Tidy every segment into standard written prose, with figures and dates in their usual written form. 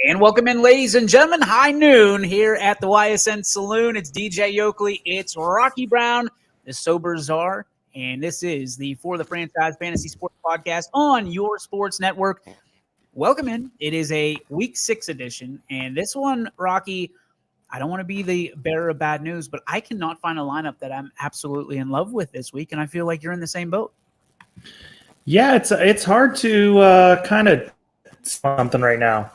And welcome in, ladies and gentlemen. High noon here at the YSN Saloon. It's DJ Yoakley. It's Rocky Brown, the Sober Czar. And this is the For the Franchise Fantasy Sports Podcast on your sports network. Welcome in. It is a Week 6 edition. And this one, Rocky, I don't want to be the bearer of bad news, but I cannot find a lineup that I'm absolutely in love with this week. And I feel like you're in the same boat. Yeah, it's hard to kind of something right now.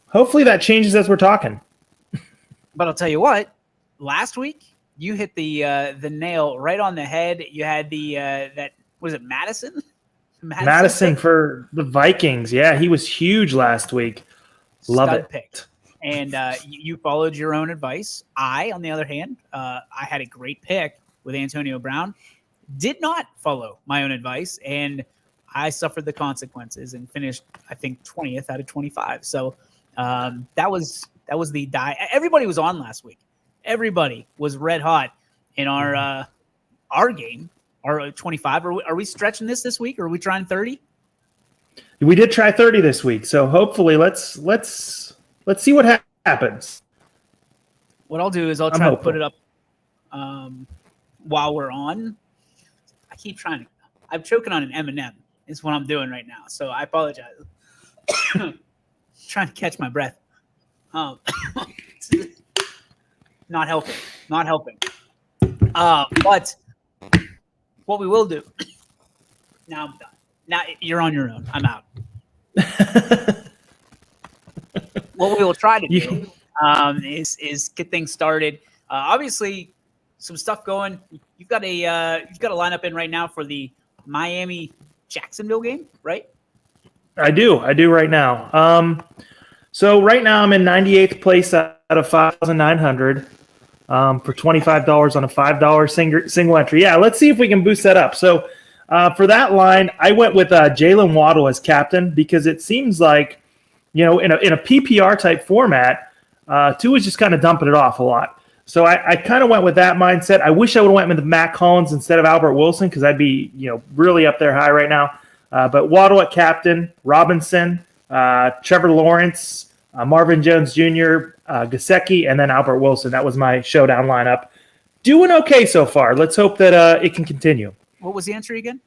Hopefully that changes as we're talking. But I'll tell you what, last week you hit the nail right on the head. You had the that was it Madison? Madison for the Vikings. Yeah, he was huge last week. Love it. Pick. And you followed your own advice. I, on the other hand, I had a great pick with Antonio Brown. Did not follow my own advice, and I suffered the consequences and finished, I think, 20th out of 25. So that was the die. Everybody was on last week. Everybody was red hot in our game, our 25. Are we stretching this week? Or are we trying 30? We did try 30 this week, so hopefully let's see what happens. What I'll do is I'll try to put it up while we're on. I keep trying to. I'm choking on an M&M. Is what I'm doing right now. So I apologize. Trying to catch my breath. Not helping. But what we will do. Now I'm done. Now you're on your own. I'm out. What we will try to do is get things started. Obviously, some stuff going. You've got a lineup in right now for the Miami Jacksonville game, right? I do right now. So right now I'm in 98th place out of 5,900 for $25 on a $5 single entry. Yeah, let's see if we can boost that up. So for that line, I went with Jalen Waddle as captain because it seems like, in a PPR type format, Tua is just kind of dumping it off a lot. So I kind of went with that mindset. I wish I would have went with Matt Collins instead of Albert Wilson because I'd be, really up there high right now. But Waddle at captain, Robinson, Trevor Lawrence, Marvin Jones Jr., Gesicki, and then Albert Wilson. That was my showdown lineup. Doing okay so far. Let's hope that it can continue. What was the entry again?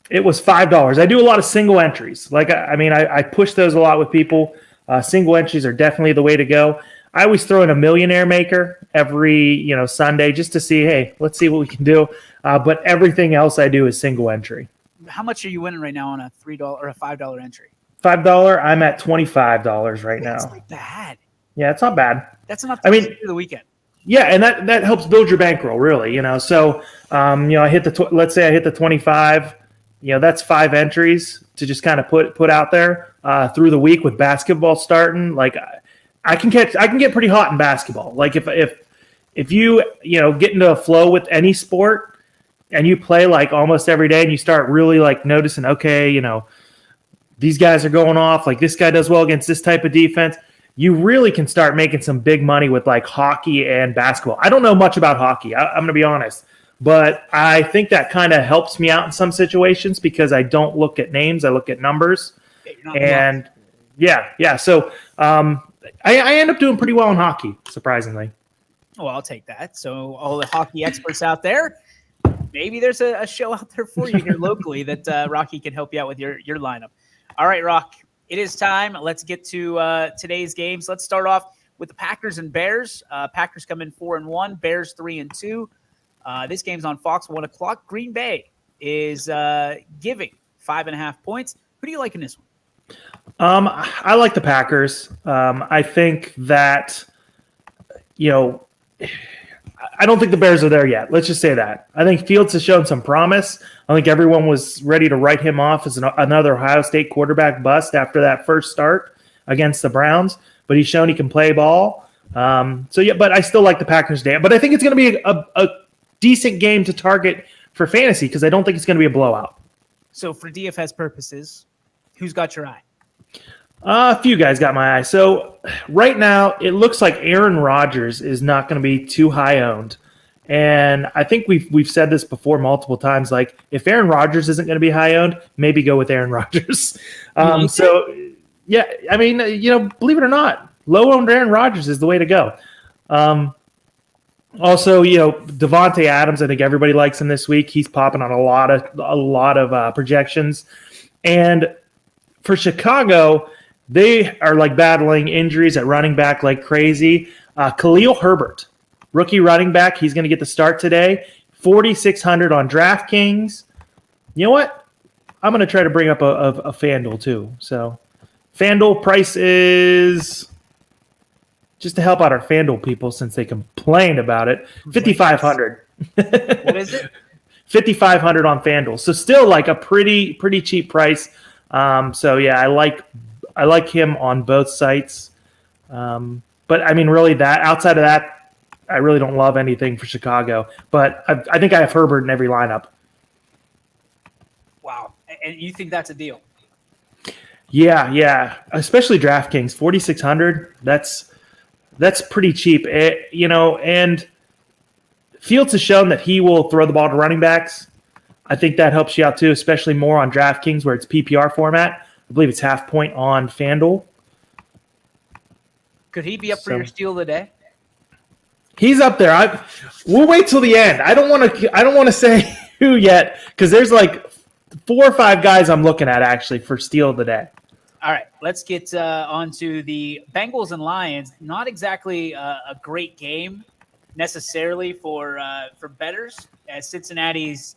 It was $5. I do a lot of single entries. I push those a lot with people. Single entries are definitely the way to go. I always throw in a millionaire maker every, Sunday just to see, hey, let's see what we can do. But everything else I do is single entry. How much are you winning right now on a $3 or a $5 entry? $5, I'm at $25 right now. That's not bad. Yeah, it's not bad. That's enough to get through the weekend. Yeah, and that helps build your bankroll, really. So, I hit let's say I hit the 25. That's 5 entries to just kind of put out there through the week with basketball starting. Like, I can get pretty hot in basketball. Like if you get into a flow with any sport and you play like almost every day and you start really like noticing, okay, these guys are going off, like this guy does well against this type of defense, you really can start making some big money with like hockey and basketball. I don't know much about hockey. I'm going to be honest, but I think that kind of helps me out in some situations because I don't look at names. I look at numbers. And yeah. So, I end up doing pretty well in hockey, surprisingly. Well, I'll take that. So all the hockey experts out there, maybe there's a show out there for you here locally that Rocky can help you out with your lineup. All right, Rock, it is time. Let's get to today's games. Let's start off with the Packers and Bears. Packers come in 4-1, Bears 3-2. This game's on Fox, 1 o'clock. Green Bay is giving 5.5 points. Who do you like in this one? I like the Packers. I think that, I don't think the Bears are there yet. Let's just say that. I think Fields has shown some promise. I think everyone was ready to write him off as another Ohio State quarterback bust after that first start against the Browns, but he's shown he can play ball. But I still like the Packers, Dan. But I think it's going to be a decent game to target for fantasy because I don't think it's going to be a blowout. So for DFS purposes, who's got your eye? A few guys got my eye. So right now, it looks like Aaron Rodgers is not going to be too high owned. And I think we've said this before multiple times. Like, if Aaron Rodgers isn't going to be high owned, maybe go with Aaron Rodgers. Yeah, I mean, believe it or not, low-owned Aaron Rodgers is the way to go. Also, Devontae Adams, I think everybody likes him this week. He's popping on a lot of projections. And for Chicago, they are like battling injuries at running back like crazy. Khalil Herbert, rookie running back, he's going to get the start today. 4,600 on DraftKings. You know what? I'm going to try to bring up a FanDuel too. So FanDuel price is, just to help out our FanDuel people since they complained about it, 5,500. What is it? 5,500 on FanDuel. So still like a pretty cheap price. So yeah, I like him on both sites. But I mean, really, that outside of that, I really don't love anything for Chicago. But I think I have Herbert in every lineup. Wow, and you think that's a deal? Yeah, especially DraftKings, 4,600. That's pretty cheap, and Fields has shown that he will throw the ball to running backs. I think that helps you out too, especially more on DraftKings where it's PPR format. I believe it's half point on FanDuel. Could he be up for your steal of the day? He's up there. We'll wait till the end. I don't want to say who yet because there's like 4 or 5 guys I'm looking at actually for steal of the day. All right, let's get on to the Bengals and Lions. Not exactly a great game necessarily for bettors, as Cincinnati's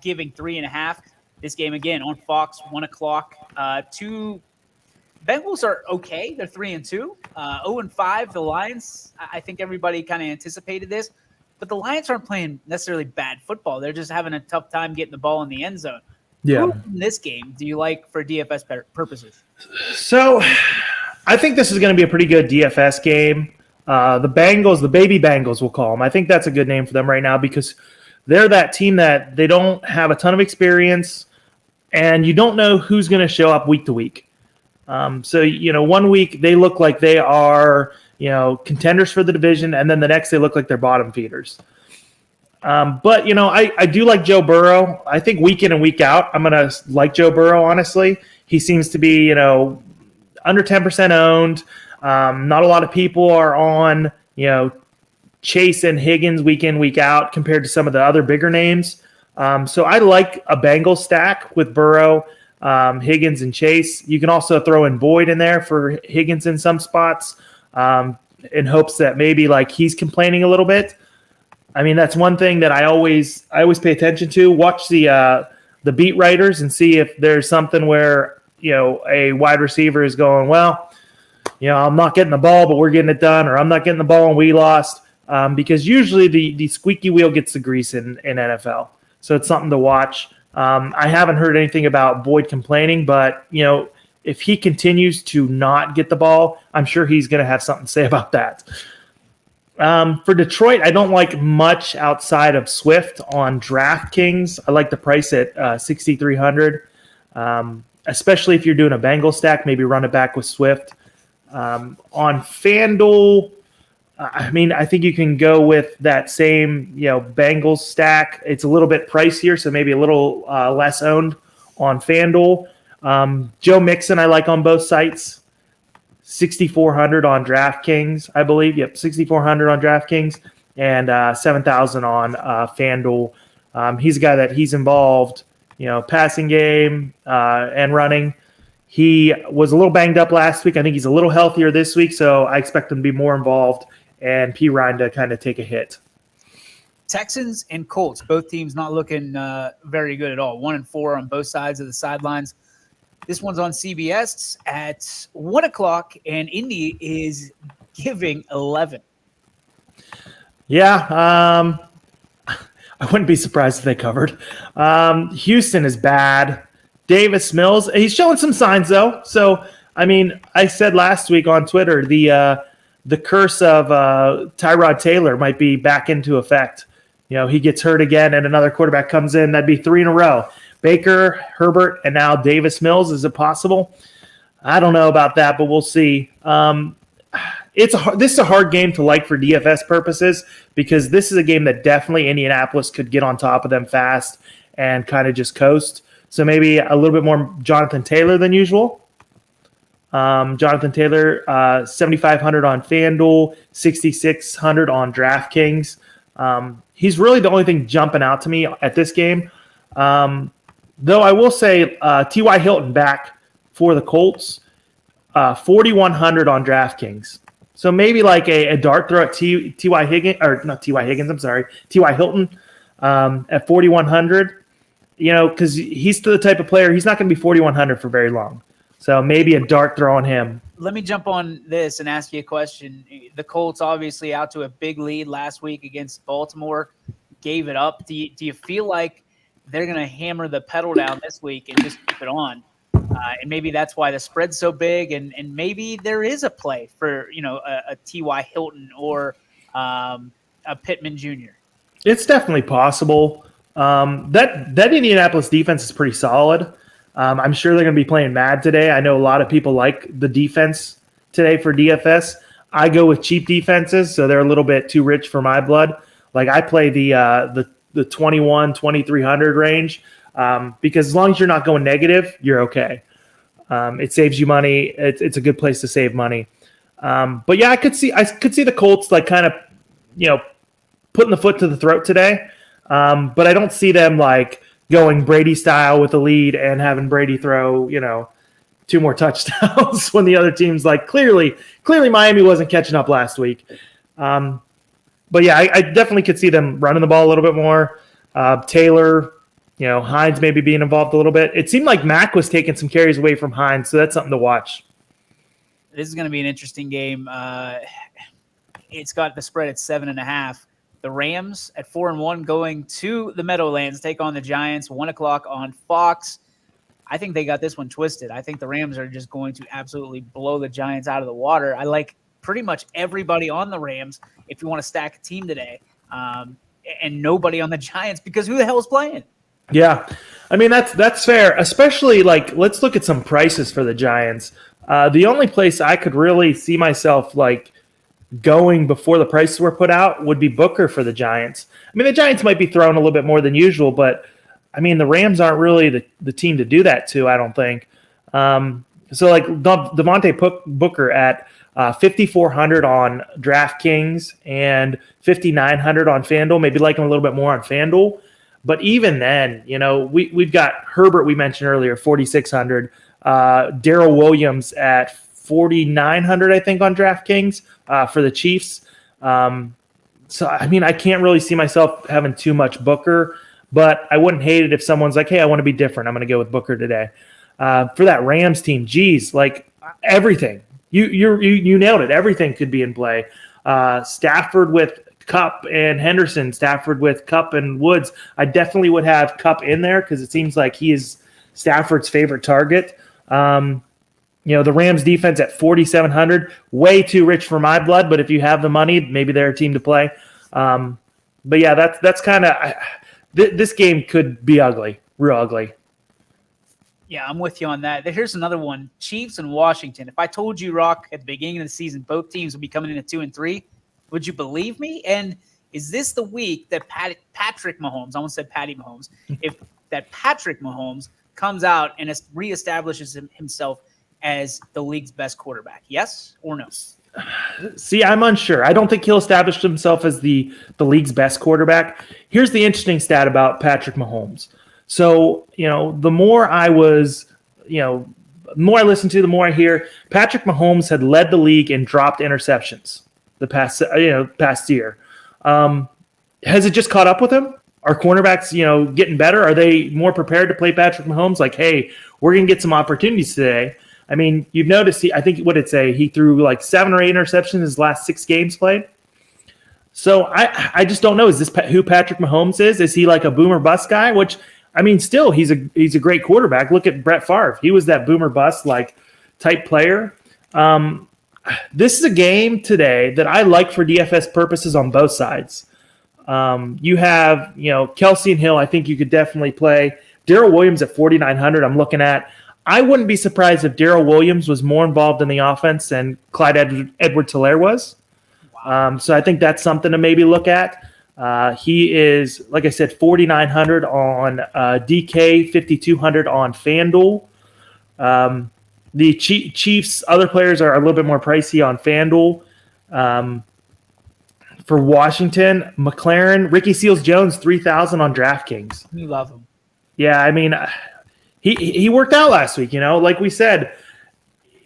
giving 3.5. This game again on Fox, 1:00. Two Bengals are okay; they're 3-2, 0-5. The Lions, I think everybody kind of anticipated this, but the Lions aren't playing necessarily bad football. They're just having a tough time getting the ball in the end zone. Yeah. Who in this game do you like for DFS purposes? So, I think this is going to be a pretty good DFS game. The Bengals, the baby Bengals, we'll call them. I think that's a good name for them right now because they're that team that they don't have a ton of experience, and you don't know who's going to show up week to week. So, 1 week they look like they are, contenders for the division, and then the next they look like they're bottom feeders. But, I do like Joe Burrow. I think week in and week out, I'm going to like Joe Burrow, honestly. He seems to be, under 10% owned. Not a lot of people are on, Chase and Higgins week in, week out compared to some of the other bigger names. So I like a Bengals stack with Burrow, Higgins, and Chase. You can also throw in Boyd in there for Higgins in some spots in hopes that maybe like he's complaining a little bit. I mean, that's one thing that I always pay attention to. Watch the beat writers and see if there's something where, a wide receiver is going, well, I'm not getting the ball, but we're getting it done, or I'm not getting the ball and we lost. Because usually the squeaky wheel gets the grease in NFL. So it's something to watch. I haven't heard anything about Boyd complaining, but, if he continues to not get the ball, I'm sure he's going to have something to say about that. For Detroit, I don't like much outside of Swift on DraftKings. I like the price at 6,300, especially if you're doing a Bengal stack, maybe run it back with Swift. On FanDuel, I think you can go with that same, Bengals stack. It's a little bit pricier, so maybe a little less owned on FanDuel. Joe Mixon I like on both sites. 6,400 on DraftKings, I believe. Yep, 6,400 on DraftKings and 7,000 on FanDuel. He's a guy he's involved, passing game and running. He was a little banged up last week. I think he's a little healthier this week, so I expect him to be more involved and P. Ryan to kind of take a hit. Texans and Colts, both teams not looking very good at all. 1-4 on both sides of the sidelines. This one's on CBS at 1:00, and Indy is giving 11. Yeah, I wouldn't be surprised if they covered. Houston is bad. Davis Mills, he's showing some signs though. So, I said last week on Twitter the curse of Tyrod Taylor might be back into effect. He gets hurt again, and another quarterback comes in. That'd be 3 in a row. Baker, Herbert, and now Davis Mills. Is it possible? I don't know about that, but we'll see. This is a hard game to like for DFS purposes because this is a game that definitely Indianapolis could get on top of them fast and kind of just coast. So maybe a little bit more Jonathan Taylor than usual. Jonathan Taylor, 7,500 on FanDuel, 6,600 on DraftKings. He's really the only thing jumping out to me at this game. Though I will say T.Y. Hilton back for the Colts, 4,100 on DraftKings. So maybe like a dart throw at T.Y. Higgins, or not T.Y. Higgins, I'm sorry, T.Y. Hilton at 4,100. Because he's the type of player, he's not going to be 4,100 for very long. So maybe a dart throw on him. Let me jump on this and ask you a question. The Colts obviously out to a big lead last week against Baltimore, gave it up. Do you feel like they're going to hammer the pedal down this week and just keep it on? And maybe that's why the spread's so big, and maybe there is a play for a T.Y. Hilton or a Pittman Jr. It's definitely possible. That Indianapolis defense is pretty solid. I'm sure they're going to be playing mad today. I know a lot of people like the defense today for DFS. I go with cheap defenses, so they're a little bit too rich for my blood. Like I play the 21, 2,300 range because as long as you're not going negative, you're okay. It saves you money. It's a good place to save money. But yeah, I could see the Colts like kind of putting the foot to the throat today. But I don't see them like going Brady style with the lead and having Brady throw, 2 more touchdowns when the other team's like clearly Miami wasn't catching up last week. But yeah, I definitely could see them running the ball a little bit more. Taylor, Hines maybe being involved a little bit. It seemed like Mack was taking some carries away from Hines, so that's something to watch. This is going to be an interesting game. It's got the spread at 7.5. The Rams at 4-1 going to the Meadowlands, take on the Giants, 1:00 on Fox. I think they got this one twisted. I think the Rams are just going to absolutely blow the Giants out of the water. I like pretty much everybody on the Rams if you want to stack a team today, and nobody on the Giants because who the hell is playing? Yeah, I mean that's fair. Especially like let's look at some prices for the Giants. The only place I could really see myself like going before the prices were put out would be Booker for the Giants. I mean, the Giants might be throwing a little bit more than usual, but I mean, the Rams aren't really the team to do that to, I don't think. So like Devontae Booker at 5,400 on DraftKings and 5,900 on FanDuel, maybe like him a little bit more on FanDuel. But even then, we've got Herbert we mentioned earlier, 4,600, Darrell Williams at 4,900, I think, on DraftKings for the Chiefs. So, I mean, I can't really see myself having too much Booker, but I wouldn't hate it if someone's like, hey, I want to be different. I'm going to go with Booker today. For that Rams team, geez, like everything. You nailed it. Everything could be in play. Stafford with Kupp and Henderson, Stafford with Kupp and Woods. I definitely would have Kupp in there because it seems like he is Stafford's favorite target. The Rams defense at 4,700, way too rich for my blood. But if you have the money, maybe they're a team to play. But yeah, that's kind of this game could be ugly, real ugly. Yeah, I'm with you on that. Here's another one: Chiefs and Washington. If I told you, Rock, at the beginning of the season, both teams would be coming in at 2-3, would you believe me? And is this the week that Patrick Mahomes? I almost said Patty Mahomes. If that Patrick Mahomes comes out and reestablishes himself as the league's best quarterback? Yes or no? See, I'm unsure. I don't think he'll establish himself as the league's best quarterback. Here's the interesting stat about Patrick Mahomes. So, the more I listen to, the more I hear, Patrick Mahomes had led the league in dropped interceptions the past year. Has it just caught up with him? Are cornerbacks, getting better? Are they more prepared to play Patrick Mahomes? Like, hey, we're going to get some opportunities today. I mean, you've noticed, I think what it'd say, he threw like 7 or 8 interceptions in his last 6 games played. So I just don't know. Is this who Patrick Mahomes is? Is he like a boomer bust guy? Which, I mean, still, he's a great quarterback. Look at Brett Favre. He was that boomer bust like type player. This is a game today that I like for DFS purposes on both sides. You have, Kelsey and Hill. I think you could definitely play. Darrell Williams at 4,900. I'm looking at. I wouldn't be surprised if Darrell Williams was more involved in the offense than Clyde Edwards-Helaire was. Wow. So I think that's something to maybe look at. He is, like I said, 4,900 on DK, 5,200 on FanDuel. The Chiefs, other players are a little bit more pricey on FanDuel. For Washington, McLaren, Ricky Seals-Jones, 3,000 on DraftKings. You love him. Yeah, I mean, he worked out last week. Like we said,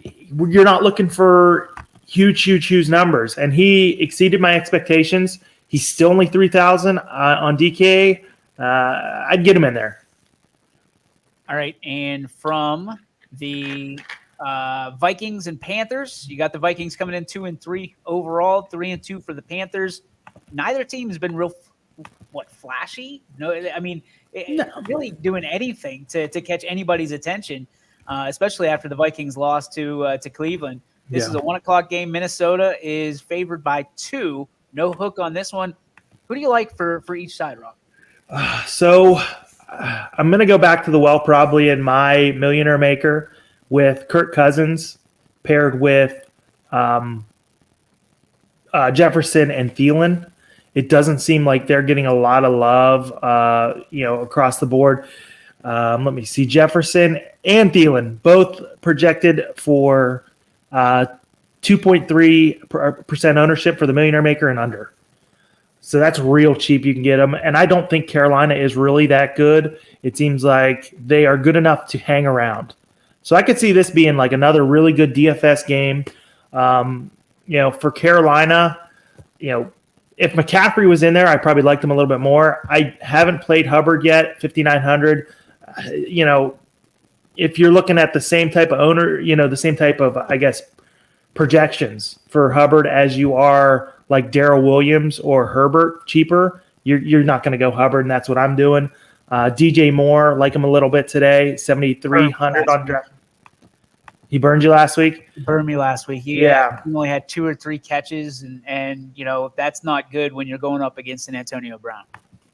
you're not looking for huge numbers, and he exceeded my expectations. He's still only 3,000 on DK. I'd get him in there. All right, and from the Vikings and Panthers, you got the Vikings coming in 2-3 overall, 3-2 for the Panthers. Neither team has been real, flashy? No, I mean, not really doing anything to catch anybody's attention, especially after the Vikings lost to Cleveland. This is a 1:00 game. Minnesota is favored by 2. No hook on this one. Who do you like for each side, Rob? So I'm going to go back to the well probably in my millionaire maker with Kirk Cousins paired with Jefferson and Thielen. It doesn't seem like they're getting a lot of love, across the board. Let me see. Jefferson and Thielen both projected for 2.3% ownership for the millionaire maker and under. So that's real cheap. You can get them. And I don't think Carolina is really that good. It seems like they are good enough to hang around. So I could see this being like another really good DFS game. For Carolina, if McCaffrey was in there, I probably liked him a little bit more. I haven't played Hubbard yet, 5,900. If you're looking at the same type of owner, the same type of, I guess, projections for Hubbard as you are like Darrell Williams or Herbert, cheaper, you're not going to go Hubbard, and that's what I'm doing. DJ Moore, like him a little bit today, 7,300 on draft. He burned you last week? He burned me last week. He only had 2 or 3 catches, and that's not good when you're going up against an Antonio Brown.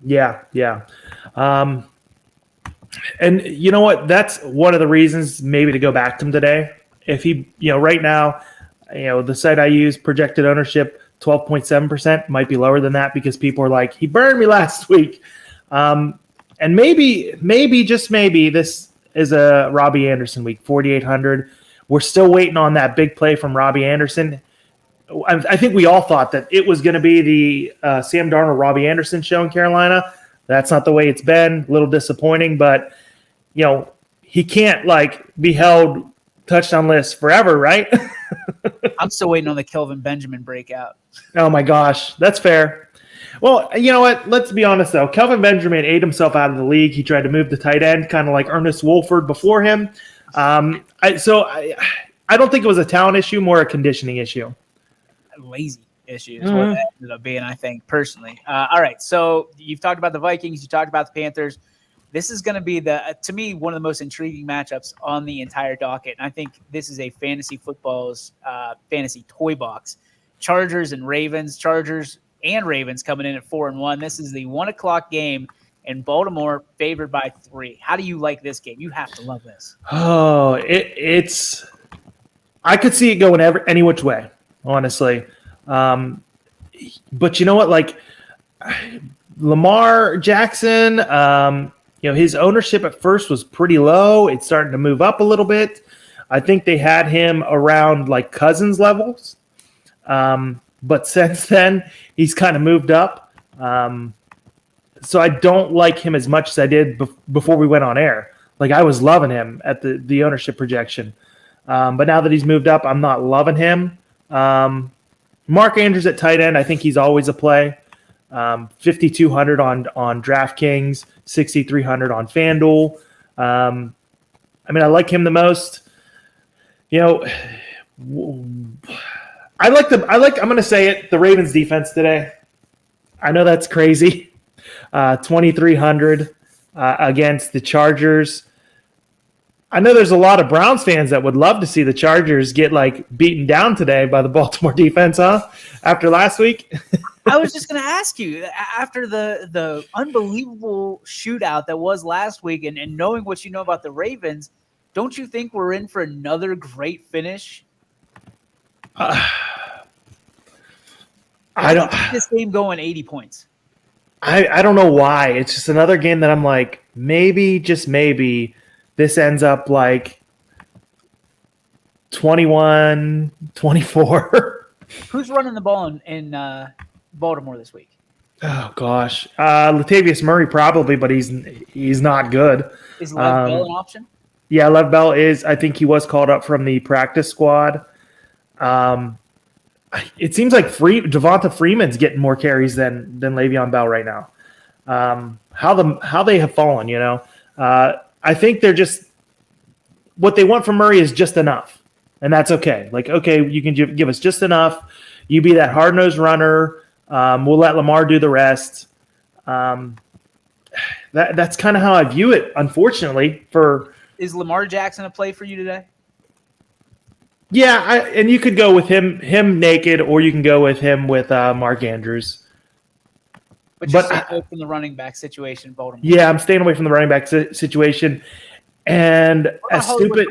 Yeah. And you know what? That's one of the reasons maybe to go back to him today. If he, right now, the site I use, projected ownership, 12.7%, might be lower than that because people are like, he burned me last week. And maybe, just maybe, this is a Robbie Anderson week, 4,800. We're still waiting on that big play from Robbie Anderson. I think we all thought that it was going to be the Sam Darnold, Robbie Anderson show in Carolina. That's not the way it's been. A little disappointing, but he can't be held touchdown list forever, right? I'm still waiting on the Kelvin Benjamin breakout. Oh my gosh, that's fair. Well, you know what? Let's be honest though. Kelvin Benjamin ate himself out of the league. He tried to move to tight end, kind of like Ernest Wolford before him. I don't think it was a talent issue, more a conditioning issue. Lazy issue is what that ended up being, I think, personally. All right, so you've talked about the Vikings, you talked about the Panthers. This is going to be, to me, one of the most intriguing matchups on the entire docket. And I think this is a fantasy football's fantasy toy box. Chargers and Ravens. Chargers and Ravens coming in at 4-1. This is the 1:00 game, and Baltimore favored by 3. How do you like this game? You have to love this. Oh, it's – I could see it going any which way, honestly. But you know what? Lamar Jackson his ownership at first was pretty low. It's starting to move up a little bit. I think they had him around Cousins levels. But since then, he's kind of moved up. So I don't like him as much as I did before we went on air. I was loving him at the ownership projection. But now that he's moved up, I'm not loving him. Mark Andrews at tight end, I think he's always a play. 5,200 on DraftKings, 6,300 on FanDuel. I like him the most. I'm going to say it, the Ravens defense today. I know that's crazy. 2,300 against the Chargers. I know there's a lot of Browns fans that would love to see the Chargers get beaten down today by the Baltimore defense, huh? After last week. I was just going to ask you, after the unbelievable shootout that was last week, and knowing what you know about the Ravens, don't you think we're in for another great finish? I don't. This game going 80 points. I don't know why. It's just another game that I'm maybe, just maybe, this ends up 21-24. Who's running the ball in Baltimore this week? Oh gosh, Latavius Murray probably, but he's not good. Is Lev Bell an option? Yeah, Lev Bell is. I think he was called up from the practice squad. It seems like Devonta Freeman's getting more carries than Le'Veon Bell right now. How they have fallen, I think they're just what they want from Murray is just enough, and that's okay. Like, okay, you can give us just enough. You be that hard-nosed runner. We'll let Lamar do the rest. That's kind of how I view it, unfortunately. Is Lamar Jackson a play for you today? Yeah, and you could go with him naked, or you can go with him with Mark Andrews. But you're staying away from the running back situation in Baltimore. Yeah, I'm staying away from the running back situation. And as stupid,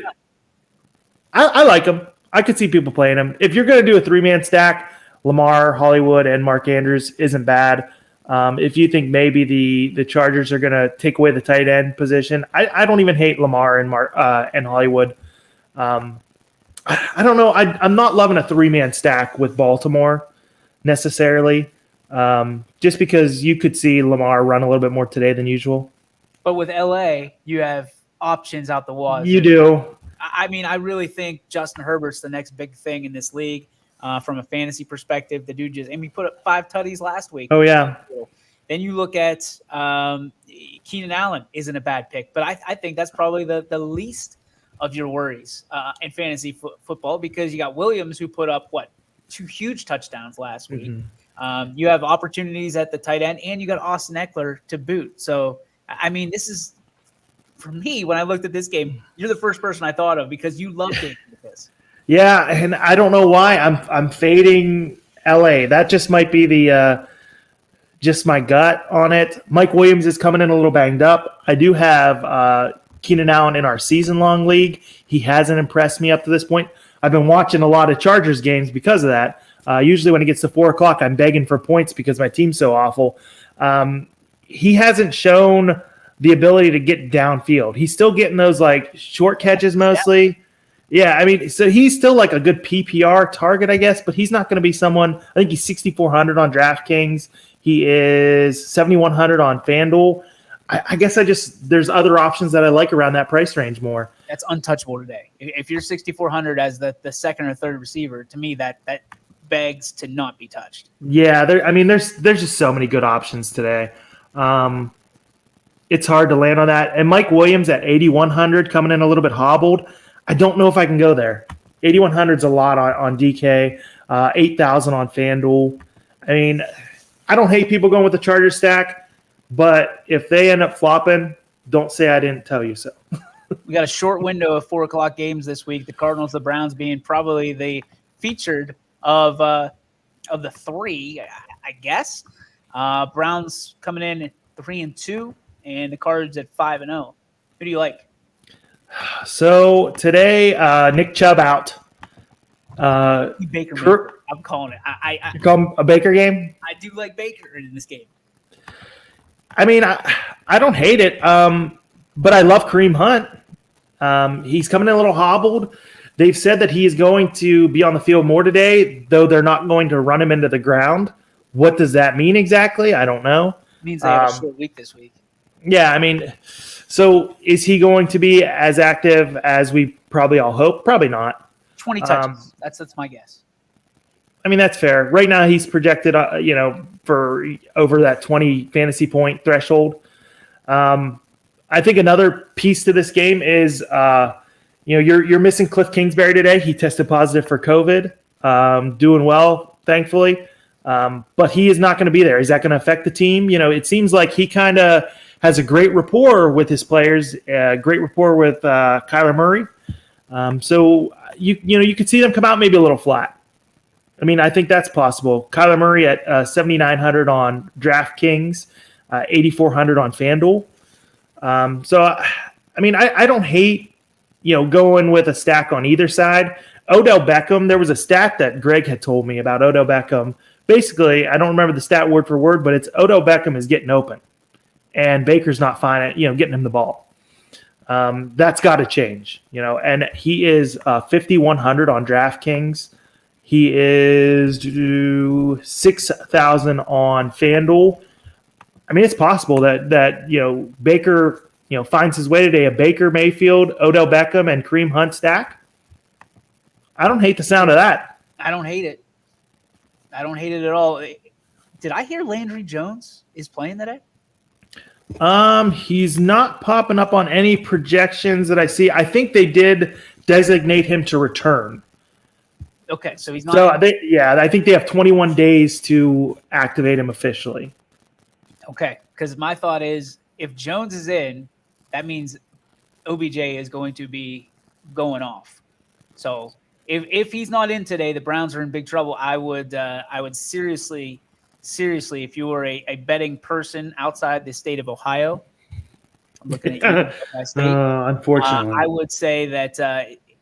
I like him. I could see people playing him. If you're going to do a 3-man stack, Lamar, Hollywood, and Mark Andrews isn't bad. If you think maybe the Chargers are going to take away the tight end position, I don't even hate Lamar and Hollywood. I don't know. I'm not loving a 3-man stack with Baltimore necessarily, just because you could see Lamar run a little bit more today than usual. But with LA, you have options out the wazoo. You do. I mean, I really think Justin Herbert's the next big thing in this league from a fantasy perspective. The dude he put up 5 tutties last week. Oh, yeah. Then you look at Keenan Allen isn't a bad pick, but I think that's probably the least of your worries in fantasy football, because you got Williams, who put up 2 huge touchdowns last week. Mm-hmm. You have opportunities at the tight end, and you got Austin Eckler to boot. So, I mean, this is, for me, when I looked at this game, you're the first person I thought of, because you love games like this. Yeah, and I don't know why I'm fading LA. That just might be the just my gut on it. Mike Williams is coming in a little banged up. I do have Keenan Allen in our season-long league. He hasn't impressed me up to this point. I've been watching a lot of Chargers games because of that. Usually when it gets to 4 o'clock, I'm begging for points because my team's so awful. He hasn't shown the ability to get downfield. He's still getting those short catches mostly. Yeah, I mean, so he's still like a good PPR target, I guess, but he's not going to be someone. I think he's 6,400 on DraftKings. He is 7,100 on FanDuel. I guess there's other options that I like around that price range more. That's untouchable today. If you're 6,400 as the second or third receiver, to me that begs to not be touched. Yeah, there's just so many good options today. It's hard to land on that. And Mike Williams at 8,100 coming in a little bit hobbled. I don't know if I can go there. 8,100 is a lot on DK. 8,000 on FanDuel. I mean, I don't hate people going with the Chargers stack, but if they end up flopping, don't say I didn't tell you so. We got a short window of 4 o'clock games this week. The Cardinals, the Browns being probably the featured of the 3, I guess. Browns coming in at 3-2, and the Cards at 5-0. Who do you like? So today, Nick Chubb out. Baker. I'm calling it. You call him a Baker game? I do like Baker in this game. I mean, I don't hate it, but I love Kareem Hunt. He's coming in a little hobbled. They've said that he is going to be on the field more today, though they're not going to run him into the ground. What does that mean exactly? I don't know. It means they have a short week this week. Yeah, I mean, so is he going to be as active as we probably all hope? Probably not. 20 touches. That's my guess. I mean, that's fair. Right now, he's projected, for over that 20 fantasy point threshold. I think another piece to this game is, you're missing Cliff Kingsbury today. He tested positive for COVID. Doing well, thankfully. But he is not going to be there. Is that going to affect the team? It seems like he kind of has a great rapport with his players, great rapport with Kyler Murray. So you could see them come out maybe a little flat. I mean, I think that's possible. Kyler Murray at 7,900 on DraftKings, 8,400 on FanDuel. So, I mean, I don't hate, going with a stack on either side. Odell Beckham, there was a stat that Greg had told me about Odell Beckham. Basically, I don't remember the stat word for word, but it's Odell Beckham is getting open, and Baker's not fine at, getting him the ball. That's got to change, and he is 5,100 on DraftKings. He is 6,000 on FanDuel. I mean, it's possible that Baker finds his way today. A Baker Mayfield, Odell Beckham, and Kareem Hunt stack. I don't hate the sound of that. I don't hate it. I don't hate it at all. Did I hear Landry Jones is playing today? He's not popping up on any projections that I see. I think they did designate him to return. Okay, so he's not. So I think they have 21 days to activate him officially. Okay, because my thought is if Jones is in, that means OBJ is going to be going off. So if he's not in today, the Browns are in big trouble. I would seriously, if you were a betting person outside the state of Ohio, I'm looking at you, my state. Unfortunately, I would say that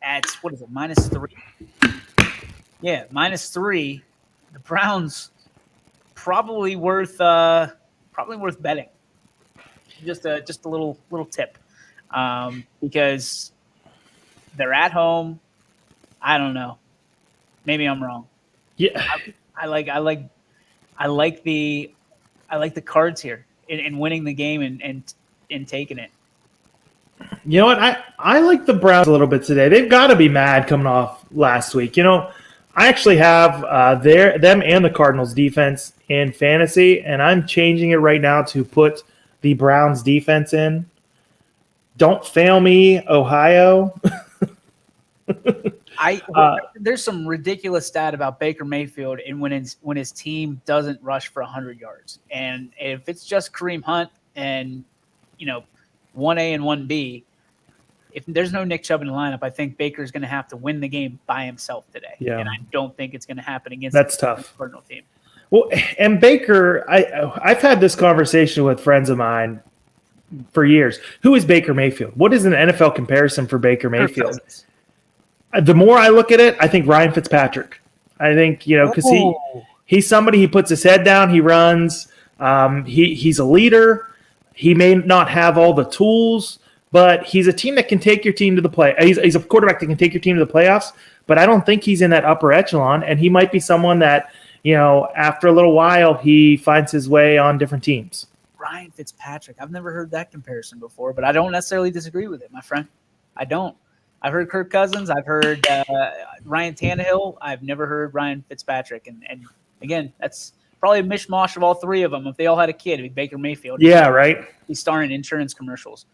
at what is it, -3? Yeah, -3. The Browns probably worth betting. Just a little tip, because they're at home. I don't know. Maybe I'm wrong. Yeah, I like the cards here in winning the game and taking it. You know what? I like the Browns a little bit today. They've got to be mad coming off last week. I actually have them and the Cardinals defense in fantasy, and I'm changing it right now to put the Browns defense in. Don't fail me, Ohio. There's some ridiculous stat about Baker Mayfield and when his team doesn't rush for 100 yards, and if it's just Kareem Hunt and 1A and 1B, if there's no Nick Chubb in the lineup, I think Baker's going to have to win the game by himself today. Yeah. And I don't think it's going to happen against the Cardinal team. Well, and Baker, I've had this conversation with friends of mine for years. Who is Baker Mayfield? What is an NFL comparison for Baker Mayfield? The more I look at it, I think Ryan Fitzpatrick. I think, because he's somebody, he puts his head down, he runs, he's a leader. He may not have all the tools, but he's a team that can take your team to the play. He's a quarterback that can take your team to the playoffs, but I don't think he's in that upper echelon, and he might be someone that, after a little while, he finds his way on different teams. Ryan Fitzpatrick. I've never heard that comparison before, but I don't necessarily disagree with it, my friend. I don't. I've heard Kirk Cousins. I've heard Ryan Tannehill. I've never heard Ryan Fitzpatrick. And again, that's probably a mishmash of all three of them. If they all had a kid, it'd be Baker Mayfield. Yeah, right. He's starring in insurance commercials.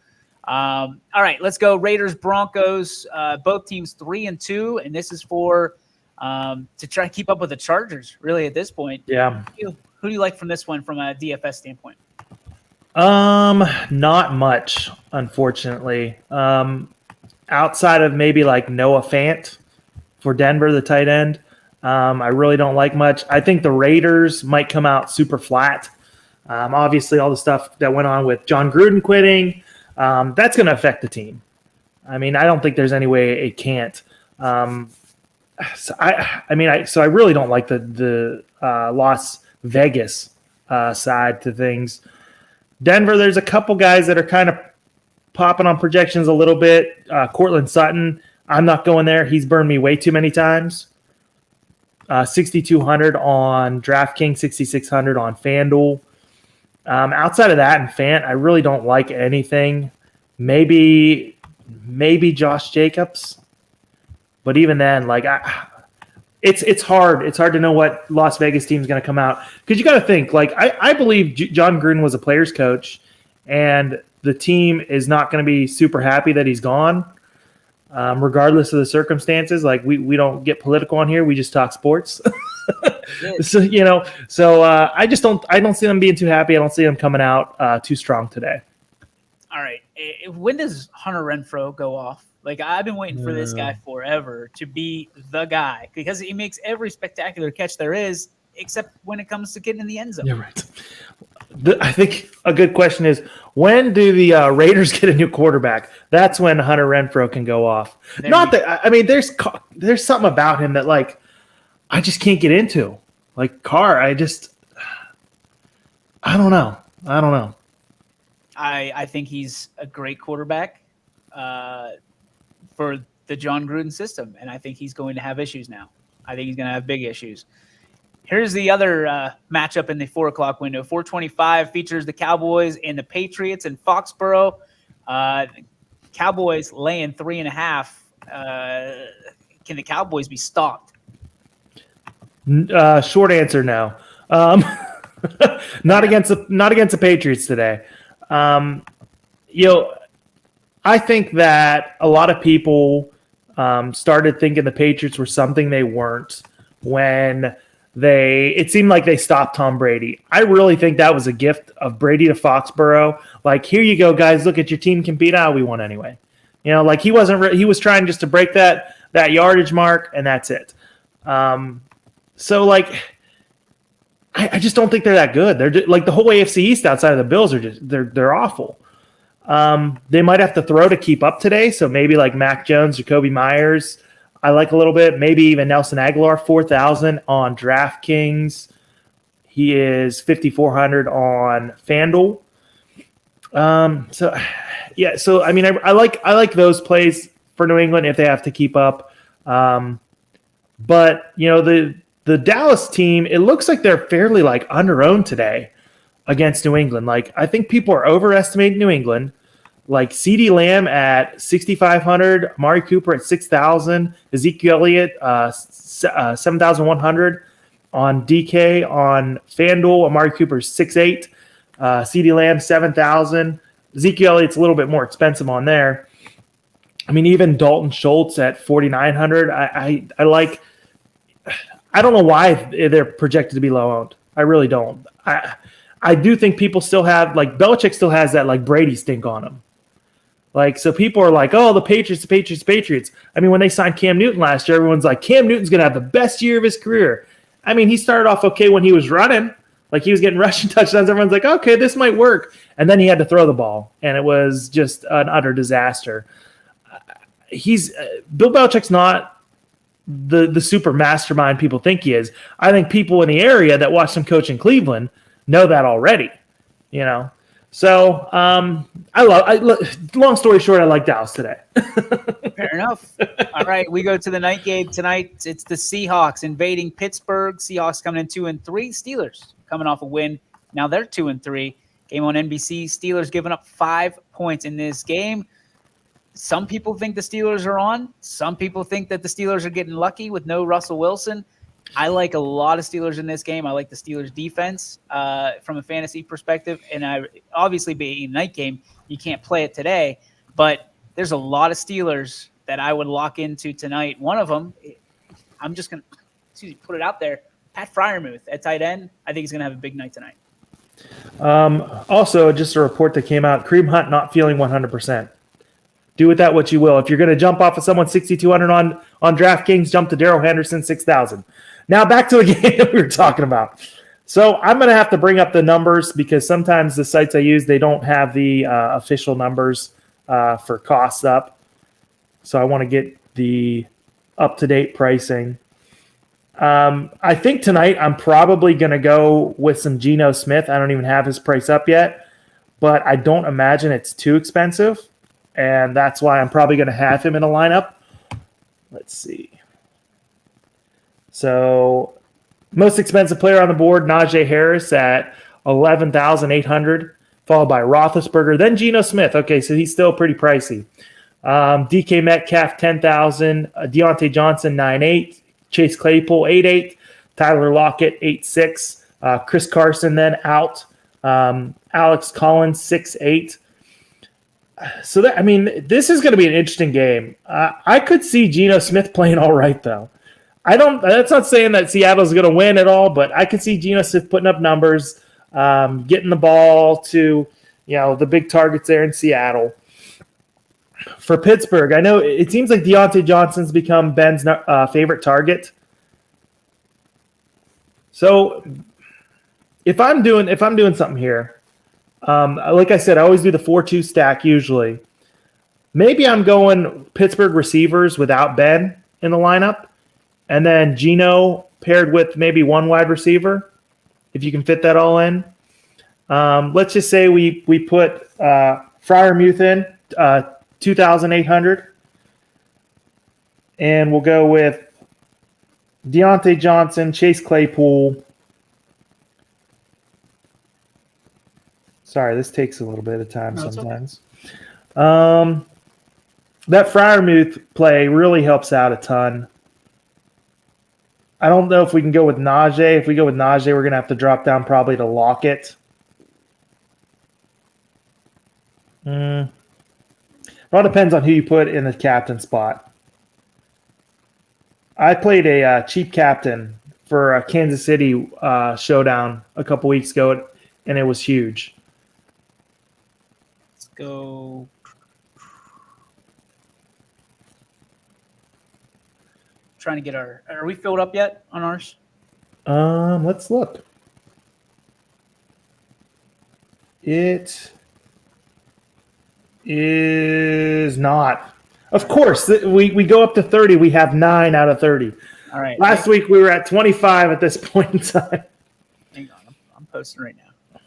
All right, let's go. Raiders, Broncos, both teams 3-2, and this is for to try to keep up with the Chargers, really, at this point. Yeah. Who do you like from this one from a DFS standpoint? Not much, unfortunately. Outside of maybe like Noah Fant for Denver, the tight end, I really don't like much. I think the Raiders might come out super flat. Obviously, all the stuff that went on with John Gruden quitting, that's going to affect the team. I mean, I don't think there's any way it can't. So I really don't like the Las Vegas side to things. Denver, there's a couple guys that are kind of popping on projections a little bit. Cortland Sutton, I'm not going there. He's burned me way too many times. 6,200 on DraftKings, 6,600 on FanDuel. Outside of that and Fant, I really don't like anything. Maybe Josh Jacobs, but even then, it's hard. It's hard to know what Las Vegas team is going to come out, because you got to think. I believe John Gruden was a player's coach, and the team is not going to be super happy that he's gone, regardless of the circumstances. We don't get political on here. We just talk sports. So I don't see them being too happy. I don't see them coming out too strong today. All right. When does Hunter Renfrow go off? I've been waiting for this guy forever to be the guy, because he makes every spectacular catch there is, except when it comes to getting in the end zone. You're right. I think a good question is, when do the Raiders get a new quarterback? That's when Hunter Renfrow can go off. There's something about him that I just can't get into. Carr, I don't know. I think he's a great quarterback. for the John Gruden system, and I think he's going to have issues now. I think he's going to have big issues. Here's the other matchup in the 4 o'clock window. 4:25 features the Cowboys and the Patriots in Foxborough. Cowboys laying 3.5. Can the Cowboys be stopped? Short answer, no. Not against the Patriots today. I think that a lot of people started thinking the Patriots were something they weren't when it seemed like they stopped Tom Brady. I really think that was a gift of Brady to Foxborough. Like, here you go, guys. Look at your team compete. We won anyway. He was trying just to break that yardage mark, and that's it. So I just don't think they're that good. They're just, like, the whole AFC East outside of the Bills are they're awful. They might have to throw to keep up today. So maybe like Mac Jones, Jacoby Myers, I like a little bit. Maybe even Nelson Aguilar, 4,000 on DraftKings. He is 5,400 on FanDuel. So I mean, I like those plays for New England if they have to keep up. But the Dallas team, it looks like they're fairly under-owned today against New England. I think people are overestimating New England. CeeDee Lamb at 6,500, Amari Cooper at 6,000, Ezekiel Elliott 7,100 on DK. On FanDuel, Amari Cooper 6,800, CeeDee Lamb 7,000. Ezekiel Elliott's a little bit more expensive on there. I mean, even Dalton Schultz at 4,900. I like. I don't know why they're projected to be low owned. I really don't. I do think people still have Belichick still has that Brady stink on him. So people are like, oh, the Patriots. I mean, when they signed Cam Newton last year, everyone's like, Cam Newton's going to have the best year of his career. I mean, he started off okay when he was running. He was getting rushing touchdowns. Everyone's like, okay, this might work. And then he had to throw the ball, and it was just an utter disaster. Bill Belichick's not the super mastermind people think he is. I think people in the area that watch him coach in Cleveland know that already, So long story short, I like Dallas today. Fair enough. All right, we go to the night game tonight. It's the Seahawks invading Pittsburgh. Seahawks coming in 2-3. Steelers coming off a win. Now they're 2-3. Game on NBC. Steelers giving up 5 points in this game. Some people think the Steelers are on. Some people think that the Steelers are getting lucky with no Russell Wilson. I like a lot of Steelers in this game. I like the Steelers defense from a fantasy perspective. And obviously being a night game, you can't play it today. But there's a lot of Steelers that I would lock into tonight. One of them, I'm just going to put it out there, Pat Freiermuth at tight end. I think he's going to have a big night tonight. Also, just a report that came out, Kareem Hunt not feeling 100%. Do with that what you will. If you're going to jump off of someone 6,200 on DraftKings, jump to Darrell Henderson 6,000. Now back to the game that we were talking about. So I'm going to have to bring up the numbers because sometimes the sites I use, they don't have the official numbers for costs up. So I want to get the up-to-date pricing. I think tonight I'm probably going to go with some Geno Smith. I don't even have his price up yet, but I don't imagine it's too expensive. And that's why I'm probably going to have him in a lineup. Let's see. So, most expensive player on the board, Najee Harris at 11,800, followed by Roethlisberger, then Geno Smith. Okay, so he's still pretty pricey. DK Metcalf, 10,000. Deontay Johnson, 9,800. Chase Claypool, 8,800. Tyler Lockett, 8,600. Chris Carson then out. Alex Collins, 6,800. So this is going to be an interesting game. I could see Geno Smith playing all right, though. That's not saying that Seattle's going to win at all, but I could see Geno Smith putting up numbers, getting the ball to the big targets there in Seattle. For Pittsburgh, I know it seems like Deontay Johnson's become Ben's favorite target. So if I'm doing something here. Like I said, I always do the 4-2 stack usually. Maybe I'm going Pittsburgh receivers without Ben in the lineup, and then Geno paired with maybe one wide receiver, if you can fit that all in. Let's just say we put Freiermuth in, 2,800. And we'll go with Deontay Johnson, Chase Claypool. Sorry, this takes a little bit of time sometimes. Okay. That Freiermuth play really helps out a ton. I don't know if we can go with Najee. If we go with Najee, we're going to have to drop down probably to Lockett. It all depends on who you put in the captain spot. I played a cheap captain for a Kansas City showdown a couple weeks ago, and it was huge. Let's go. Trying to get are we filled up yet on ours? Let's look. It is not. Of course, we go up to 30. We have 9 out of 30. All right. Last week we were at 25 at this point in time. Hang on, I'm posting right now.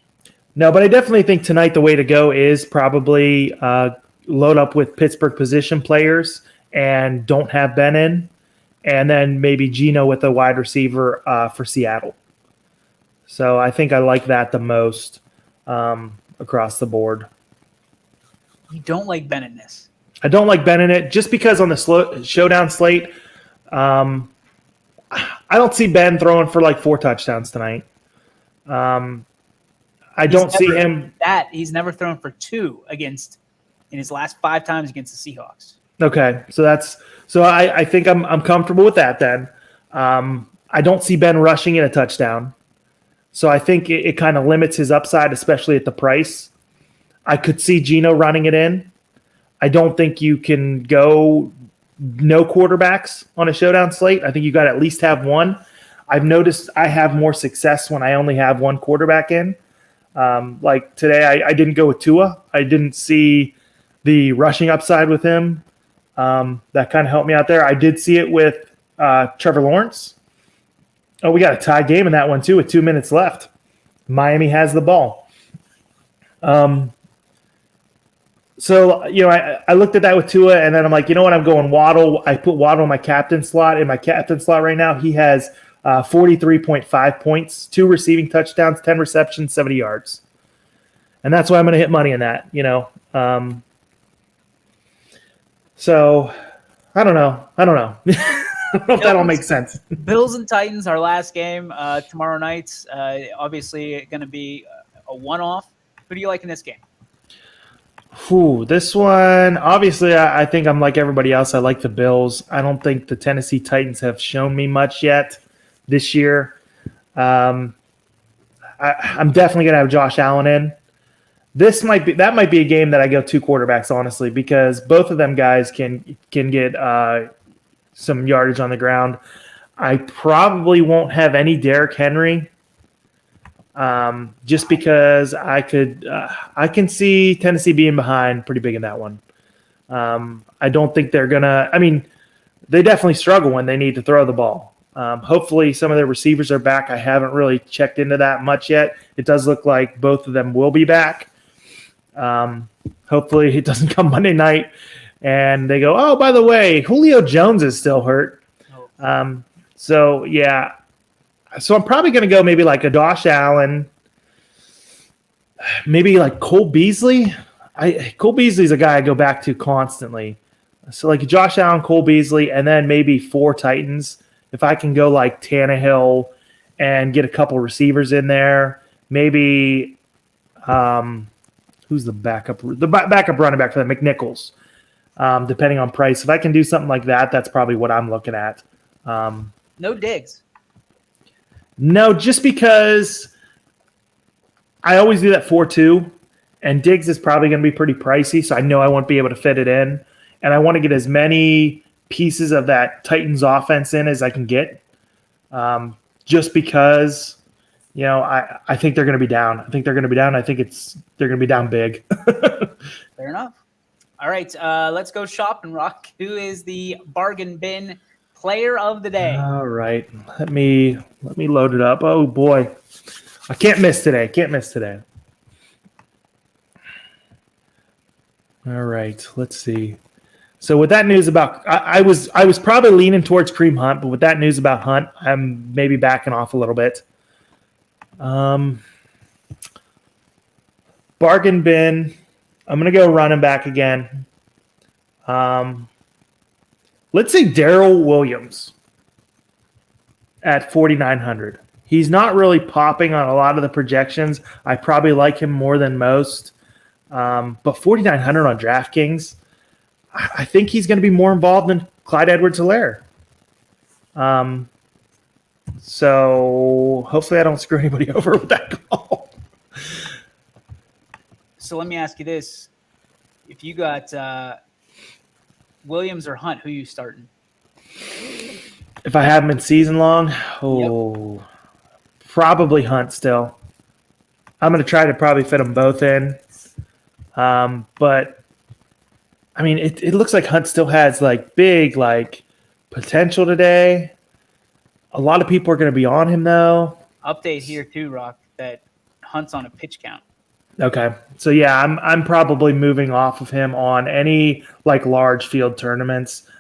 No, but I definitely think tonight the way to go is probably load up with Pittsburgh position players and don't have Ben in. And then maybe Geno with a wide receiver for Seattle. So I think I like that the most across the board. You don't like Ben in this? I don't like Ben in it just because on the showdown slate, I don't see Ben throwing for like 4 touchdowns tonight. See him. He's never thrown for 2 in his last 5 times against the Seahawks. Okay, so I think I'm comfortable with that then. I don't see Ben rushing in a touchdown. So I think it kind of limits his upside, especially at the price. I could see Geno running it in. I don't think you can go no quarterbacks on a showdown slate. I think you got to at least have one. I've noticed I have more success when I only have one quarterback in. Like today, I didn't go with Tua. I didn't see the rushing upside with him. That kind of helped me out there. I did see it with Trevor Lawrence. Oh, we got a tie game in that one too with 2 minutes left. Miami has the ball. So, I looked at that with Tua, and then I'm like, you know what? I'm going Waddle. I put Waddle in my captain slot. In my captain slot right now, he has 43.5 points, 2 receiving touchdowns, 10 receptions, 70 yards. And that's why I'm going to hit money in that, So, I don't know. I don't know if that all makes sense. Bills and Titans, our last game tomorrow night. Obviously, going to be a one-off. Who do you like in this game? This one, obviously, I think I'm like everybody else. I like the Bills. I don't think the Tennessee Titans have shown me much yet this year. I'm definitely going to have Josh Allen in. That might be a game that I go 2 quarterbacks, honestly, because both of them guys can get some yardage on the ground. I probably won't have any Derrick Henry, just because I can see Tennessee being behind pretty big in that one. I don't think they're gonna. I mean, they definitely struggle when they need to throw the ball. Hopefully, some of their receivers are back. I haven't really checked into that much yet. It does look like both of them will be back. Hopefully it doesn't come Monday night and they go, oh, by the way, Julio Jones is still hurt. So I'm probably going to go maybe like a Josh Allen, maybe like Cole Beasley. Cole Beasley's a guy I go back to constantly. So like Josh Allen, Cole Beasley, and then maybe 4 Titans. If I can go like Tannehill and get a couple receivers in there, maybe who's the backup? The backup running back for that, McNichols, depending on price. If I can do something like that, that's probably what I'm looking at. No Diggs. No, just because I always do that 4-2, and Diggs is probably going to be pretty pricey, so I know I won't be able to fit it in. And I want to get as many pieces of that Titans offense in as I can get, just because, I think they're going to be down. I think they're going to be down big. Fair enough. All right, let's go shop and rock. Who is the bargain bin player of the day? All right, let me load it up. Oh boy, I can't miss today. All right, let's see. So with that news about, I was probably leaning towards Kareem Hunt, but with that news about Hunt, I'm maybe backing off a little bit. Bargain bin. I'm gonna go running back again. Let's say Darrell Williams at 4,900. He's not really popping on a lot of the projections. I probably like him more than most. But 4,900 on DraftKings, I think he's going to be more involved than Clyde Edwards-Helaire. So hopefully I don't screw anybody over with that call. So let me ask you this. If you got Williams or Hunt, who are you starting? If I have him in season long, probably Hunt still. I'm going to try to probably fit them both in. But I mean, it looks like Hunt still has like big like potential today. A lot of people are going to be on him though. Update here too, Rock, that Hunt's on a pitch count. Okay, so yeah, I'm probably moving off of him on any like large field tournaments.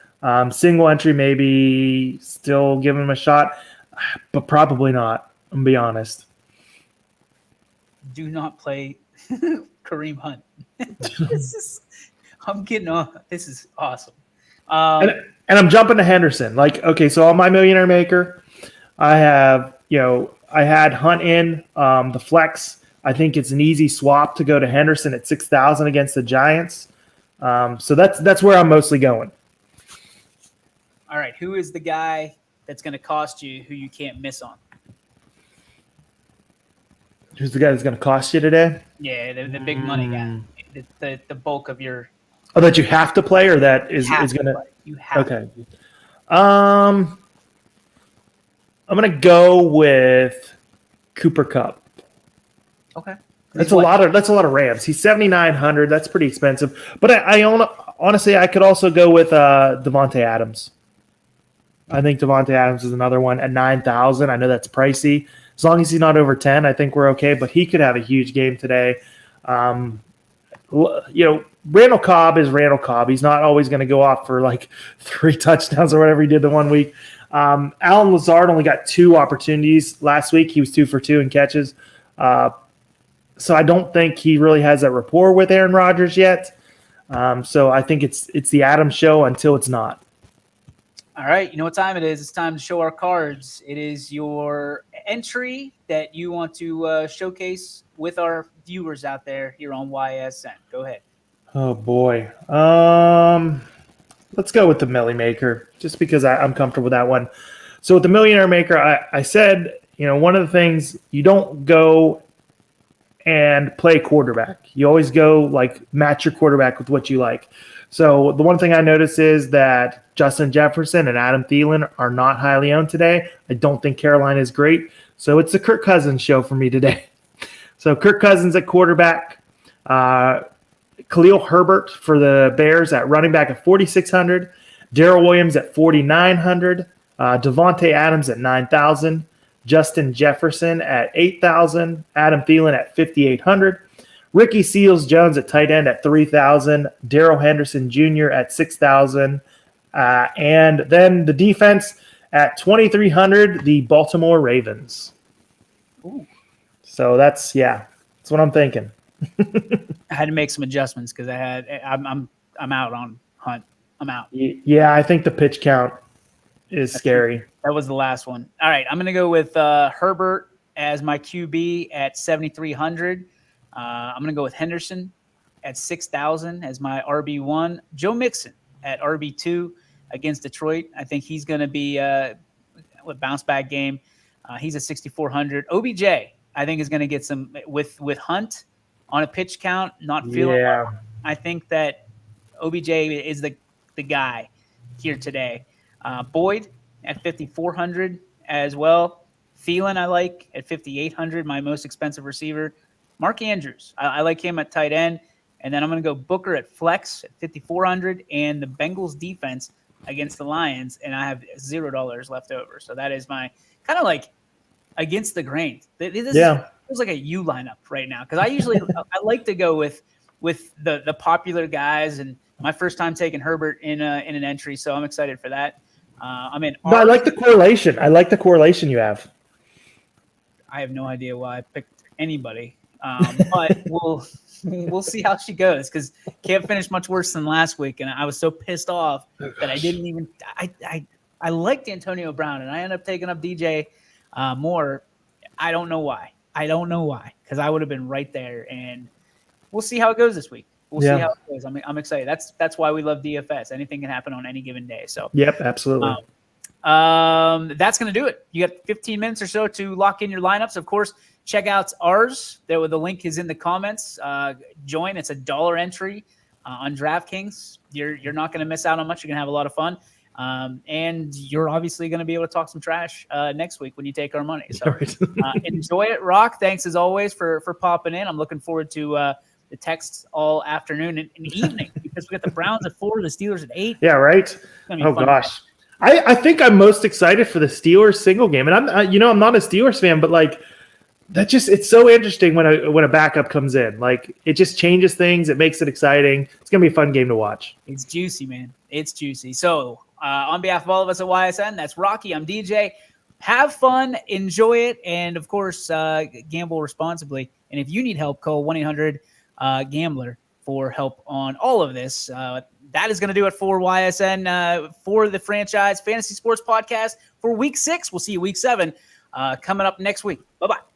Single entry, maybe still give him a shot, but probably not. I'm gonna be honest. Do not play Kareem Hunt. I'm getting on. This is awesome. And I'm jumping to Henderson. Like, okay, so on my Millionaire Maker, I have, I had Hunt in the flex. I think it's an easy swap to go to Henderson at 6,000 against the Giants. So that's where I'm mostly going. All right, who is the guy that's going to cost you who you can't miss on? Who's the guy that's going to cost you today? Yeah, the big money guy. The bulk of your. Oh, that you have to play, or that is going to. You have. Okay. I'm going to go with Cooper Kupp. Okay. That's a lot of Rams. He's 7,900. That's pretty expensive. But honestly, I could also go with Devontae Adams. I think Devontae Adams is another one at 9,000. I know that's pricey. As long as he's not over 10, I think we're okay. But he could have a huge game today. Randall Cobb is Randall Cobb. He's not always going to go off for like 3 touchdowns or whatever he did the one week. Allen Lazard only got 2 opportunities last week. He was 2 for 2 in catches. So I don't think he really has that rapport with Aaron Rodgers yet. So I think it's the Adams show until it's not. All right, you know what time it is. It's time to show our cards. It is your entry that you want to showcase with our viewers out there here on YSN. Go ahead. Oh, boy. Let's go with the Millie Maker just because I'm comfortable with that one. So with the Millionaire Maker, I said, one of the things, you don't go and play quarterback. You always go like match your quarterback with what you like. So the one thing I noticed is that Justin Jefferson and Adam Thielen are not highly owned today. I don't think Carolina is great. So it's the Kirk Cousins show for me today. So Kirk Cousins at quarterback, Khalil Herbert for the Bears at running back at 4,600, Darrell Williams at 4,900, Devontae Adams at 9,000, Justin Jefferson at 8,000, Adam Thielen at 5,800, Ricky Seals-Jones at tight end at 3,000, Darrell Henderson Jr. at 6,000, and then the defense at 2,300, the Baltimore Ravens. Ooh. So that's what I'm thinking. I had to make some adjustments because I'm out on Hunt. I'm out. Yeah, I think the pitch count is scary. That was the last one. All right, I'm going to go with Herbert as my QB at 7,300. I'm going to go with Henderson at 6,000 as my RB1. Joe Mixon at RB2 against Detroit. I think he's going to be a bounce back game. He's at 6,400. OBJ, I think, is going to get some with Hunt on a pitch count. Not feeling. Yeah. I think that OBJ is the guy here today. Boyd at 5,400 as well. Thielen I like at 5,800, my most expensive receiver. Mark Andrews, I like him at tight end. And then I'm going to go Booker at flex at 5,400 and the Bengals defense against the Lions, and I have $0 left over. So that is my kind of like against the grain. This feels like a U lineup right now because I usually I like to go with with the popular guys, and my first time taking Herbert in an entry, so I'm excited for that. I mean, No, I like the correlation. I like the correlation you have. I have no idea why I picked anybody, but we'll see how she goes, because can't finish much worse than last week, and I was so pissed off that I didn't even. I liked Antonio Brown, and I ended up taking up DJ Moore. I don't know why. Because I would have been right there, and we'll see how it goes this week. We'll see how it goes. I'm excited. That's why we love DFS. Anything can happen on any given day. So yep, absolutely. That's going to do it. You got 15 minutes or so to lock in your lineups. Of course, check out ours. The link is in the comments. Join. It's $1 entry on DraftKings. You're not going to miss out on much. You're going to have a lot of fun. And you're obviously going to be able to talk some trash next week when you take our money. So enjoy it, Rock. Thanks as always for popping in. I'm looking forward to the texts all afternoon and evening, because we got the Browns at 4, the Steelers at 8. Yeah, right. Oh gosh. I think I'm most excited for the Steelers single game, and I'm not a Steelers fan, but like it's so interesting when a backup comes in. Like, it just changes things. It makes it exciting. It's gonna be a fun game to watch. It's juicy, man. It's juicy. So on behalf of all of us at YSN, that's Rocky. I'm DJ. Have fun, enjoy it, and of course, gamble responsibly. And if you need help, call 1-800-GAMBLER for help on all of this. That is going to do it for YSN, for the Franchise Fantasy Sports Podcast for Week 6. We'll see you Week 7 coming up next week. Bye-bye.